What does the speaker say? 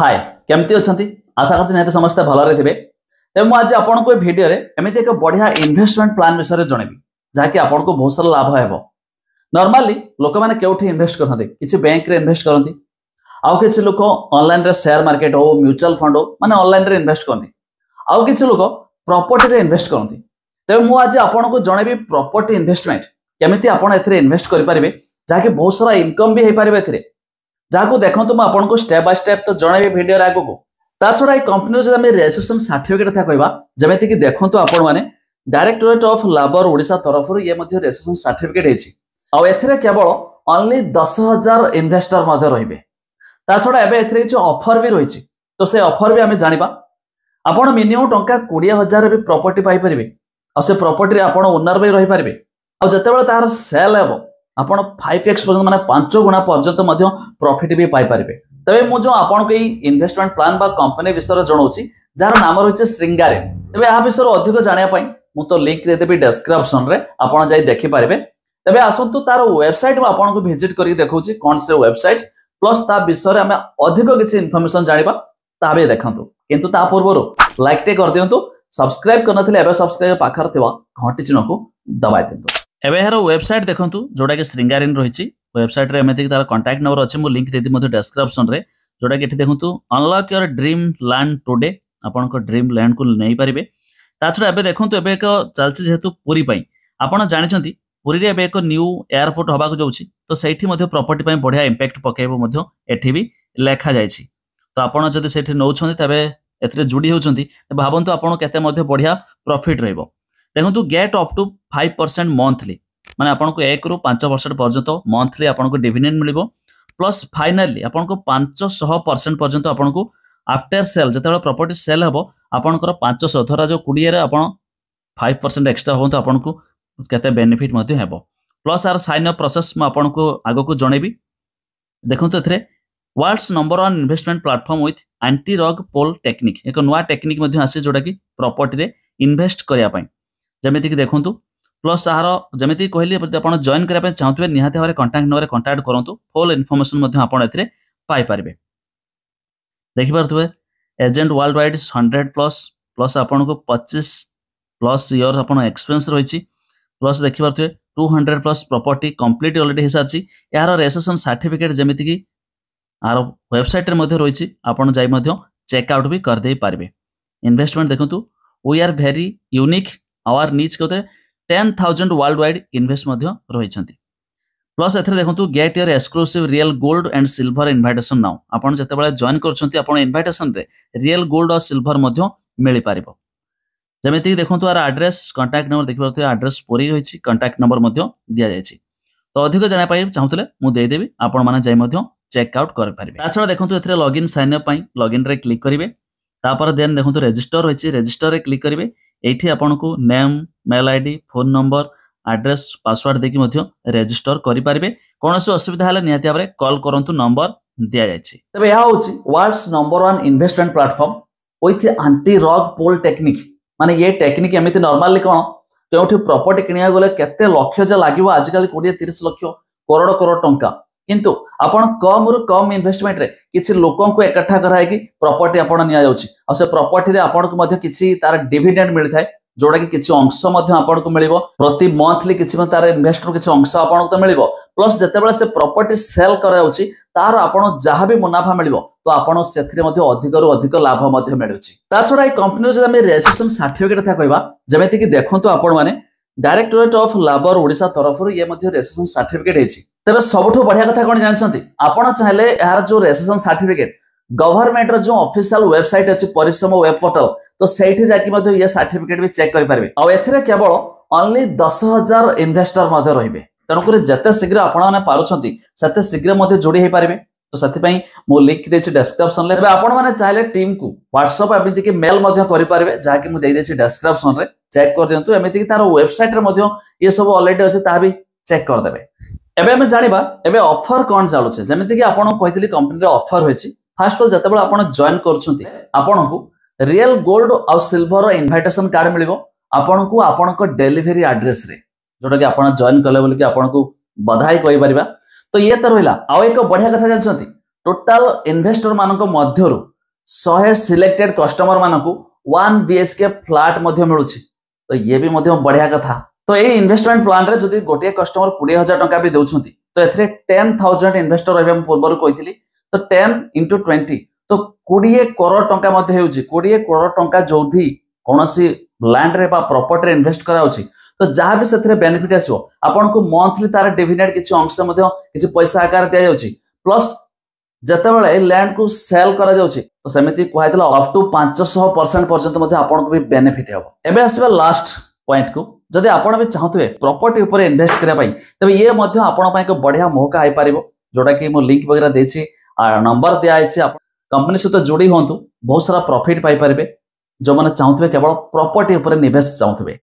हाय केमती अच्छी आशा कर निहत समस्ते भलरे थे तेज मुझे आपको भिडियो एमती एक बढ़िया इन्वेस्टमेंट प्लान विषय जनइबी जहाँकि आपको बहुत सारा लाभ है। नॉर्मली लोक मैंने केउठी इन्वेस्ट करते किसी बैंक रे इन्वेस्ट करती आउ किसी लोक ऑनलाइन रे शेयर मार्केट हो म्यूचुअल फंड हो माने ऑनलाइन रे इन्वेस्ट करती आउ किसी लोक प्रॉपर्टी रे इन्वेस्ट करती। तेज मुझे आपको जनइबी प्रॉपर्टी इन्वेस्टमेंट केमिति आपण एथिरे इन्वेस्ट करि परिबे जहाँकि बहुत सारा इनकम भी हो पारे एथिरे जहाँ देखो मुझे आपको स्टेप बाय स्टेप तो जनइबी भिडियो आगे को ता छड़ा ये कंपनी जो रजिस्ट्रेशन सर्टिफिकेट था कहवा जमीक देखो आपण मैंने डायरेक्टोरेट ऑफ लेबर ओडिशा तरफ ये रजिस्ट्रेशन सर्टिफिकेट होती केवल ओनली 10,000 इन्वेस्टर रे ता छड़ा एवं ऑफर भी रही तो से ऑफर भी आम जाना आप मिनिमम टंका 20,000 भी प्रॉपर्टी पाइपर से प्रॉपर्टी आप ओनर भी रही पारे आते तार सेल हे आप 5x पर्यटन माने 5 गुणा पर्यटन प्रॉफिट भी पाइपर। तबे मुझे आपको इन्वेस्टमेंट प्लान बा कंपनी विषय जनाऊँगी जार नाम रही श्रृंगारे। तेज यह विषय अधिक जानापी मुझे लिंक देदेवी डिस्क्रिप्शन रे आपड़ जाई देखिपारे। तेज आसतु तार वेबसाइट आपको विजिट करके देखा कौन से वेबसाइट प्लस ता विषय आम अधिक किसी इनफर्मेशन जाना ता भी देखूँ किंतु ता पूर्व लाइक टे कर दिंतु सब्सक्राइब करना सब्सक्राइब पाखर घंटी चिन्ह को दबाई दिंतु। एवं यार वेबसाइट देखूँ जोटा कि श्रृंगारिन रही वेबसाइट रे एमती तार कांटेक्ट नंबर अच्छे मुझे लिंक देती डिस्क्रिप्शन रे जोटा कि देखूँ unlock your dream land today आपण ड्रीम लैंड को नहीं पारे। ता छड़ा एबे देखूँ एबे एक चलती जेहेतु पुरी आपड़ जानते पुरी रे एक न्यू एयरपोर्ट हवा जाऊँगी तो सही प्रॉपर्टी बढ़िया इंपैक्ट पकेब एठी भी लेखा जाए तो आपड़ जब से नौ तेरे जोड़ी होती भावतु आपड़ केते बढ़िया प्रॉफिट रहिबो। देखो गेट अप टू 5% मंथली माने आपको 1 ରୁ 5% पर्यंत मंथली आपको डिविडेंड मिलिबो प्लस फाइनली आपको 500% पर्यंत आपको आफ्टर सेल जिते प्रॉपर्टी सेल हे आपंकर 500 धरा जो 20 आप 5% एक्सट्रा हम तो आपको केते बेनिफिट हेबो प्लस आर साइन अप प्रोसेस आपको आगो को जनइबी। देखो ए world's number 1 investment platform with anti rug pull technique एक नुआ टेक्निक आसी जोटा कि प्रॉपर्टी रे इन्वेस्ट करने जमीक देखूँ प्लस यार जमी कहली आप जॉइन करने चाहते निहाती भाव कंटाक्ट नंबर कंटाक्ट करूँ फुल इनफर्मेशन आपरे पाइपर। देखिपे एजेंट वर्ल्ड वाइड 100 प्लस आपको 25+ इयर आप एक्सपीरियंस रही प्लस देखिपे 200+ प्रॉपर्टी कंप्लीट ऑलरेडी हो सारी यार रजिस्ट्रेशन सर्टिफिकेट जमीक यार वेबसाइट रही आपड़ जाई चेकआउट भी करदे पारे। इन्वेस्टमेंट देखूँ we are very unique our niche कहते 10,000 वर्ल्ड वाइड इन्वेस्ट रही प्लस ए देखो get your exclusive real gold and silver invitation now आपड़ जिते जॉइन कर इनविटेशन रे रियल गोल्ड और सिल्वर मिल पार जमीक देखो यार एड्रेस कंटाक्ट नंबर देखिए एड्रेस पूरी रही कंटाक्ट नंबर दि जाए तो अधिक जानापी चाहूले मुझेदेवी आपण मैंने चेकआउट करें। छड़ा देखो ए लॉगिन साइन अप लॉगिन रे क्लिक करेंगे तापर देन देखो रजिस्टर रही रजिस्टर रे क्लिक करेंगे ये आपन को name mail ID phone number address password देकी रजिस्टर करें कौन असुविधा है निहाती भाव कॉल करूँ नंबर दि जाए। तबे यह होची world's number 1 investment platform with anti rug pull technique माने ये टेक्निक एमती नॉर्मली कौन क्योंकि प्रॉपर्टी किनिया गले केते लक्ष जे लागिवो आजिकल 20-30 लक्ष करोड़ करोड़ टंका किंतु आपण कम रु कम इन्वेस्टमेंट रे किछि लोकों को एकठा कराय कि प्रॉपर्टी आपण निया जाउछि आ से प्रॉपर्टी रे आपण को मध्य किछि तार डिविडेंड मिल थाए जोड़ा कि किछि अंश मध्य आपण को मिलिबो प्रति मंथली किछि तार इन्वेस्टर किछि अंश आपण को मिलिबो प्लस जतेबेले से प्रॉपर्टी सेल कराउछि तार आपण जहां भी मुनाफा मिलिबो तो आपण सेथिरे मध्य अधिक रु अधिक लाभ मध्य मिलुछि। ता छड़ा ए कंपनी जो हमें रजिस्ट्रेशन सर्टिफिकेट था कहबा जमेति कि देखंतु आपण माने डायरेक्टोरेट ऑफ लेबर ओडिशा तरफ ये रजिस्ट्रेशन सर्टिफिकेट है। तेरे सबुठ बढ़िया कथा कौन जानते आपड़ चाहे यार जो रजिस्ट्रेशन सर्टिफिकेट गवर्नमेंट जो ऑफिशियल वेबसाइट अच्छी परिश्रम वेब पोर्टल तो सही जाकि ये सर्टिफिकेट भी चेक करेंगे आउ केवल ओनली 10,000 इन्वेस्टर रे तेणुक जिते शीघ्र आपते शीघ्र जोड़ी हो पारे तो से लिंक देती डिस्क्रिप्शन में आपण मैंने चाहे टीम को व्हाट्सएप एमती मेल करेंगे जहाँकि मुझे डिस्क्रिप्शन में चेक कर दिंतु एमती तार वेबसाइट रे ये सब अलरेडी अच्छे ता भी चेक करदे। एबे हमें जानिबा एबे ऑफर कौन चलुचे जमीक कि आपन कहते कंपनी ऑफर होइछि फर्स्ट ऑफ ऑल जते आपण जॉइन करछुंती आपन को रियल गोल्ड और सिल्वर इनविटेशन कार्ड मिलिबो आपन को आपन को डिलीवरी एड्रेस रे जोटा कि आपन जॉइन कले बोल कि आपन को बधाई कहि परिबा तो ये तो रहिला आउ एक बढ़िया कथा जानछंती टोटाल इन्वेस्टर मानक मध्यरु 100 सिलेक्टेड कस्टमर मानकु 1 बीएचके फ्लैट मध्य मिलुछि। तो ये भी मध्य बढ़िया कथा। तो ये इन्वेस्टमेंट प्लान रे जदि गोटे कस्टमर 20,000 टंका भी देउछंती तो एथरे 10,000 इन्वेस्टर रहबे हम पूर्व कहितली। तो 10 into 20 तो 20 करोड़ टंका मध्य हेउछि। 20 करोड़ टंका जोधी कोनोसी लैंड रे बा प्रॉपर्टी रे इन्वेस्ट करा होछि तो जहाँ भी से बेनिफिट आसो आपन को मंथली तार डिविडेंड किछि अंश मध्य किछि पैसा आकार दिया जाउछि प्लस जतबेले लैंड को सेल करा जाउछि तो सेमिति कहैतला अप टू 500% पर्यंत मध्य आपन को भी बेनिफिट हेबो। एबे आसीबा लास्ट पॉइंट को जदि आपन भी चाहतबे प्रॉपर्टी ऊपर इन्वेस्ट करा पई तबे ये मध्य आपन पई एक बढ़िया मौका आइ पारिबो जोटा कि मो लिंक वगैरह देछि नंबर दिया आइछि। आप कंपनी सहित जोड़ी होंतु बहुत सारा प्रॉफिट पाई पारिबे जो माने चाहतबे केवल प्रॉपर्टी ऊपर निवेश चाहतबे।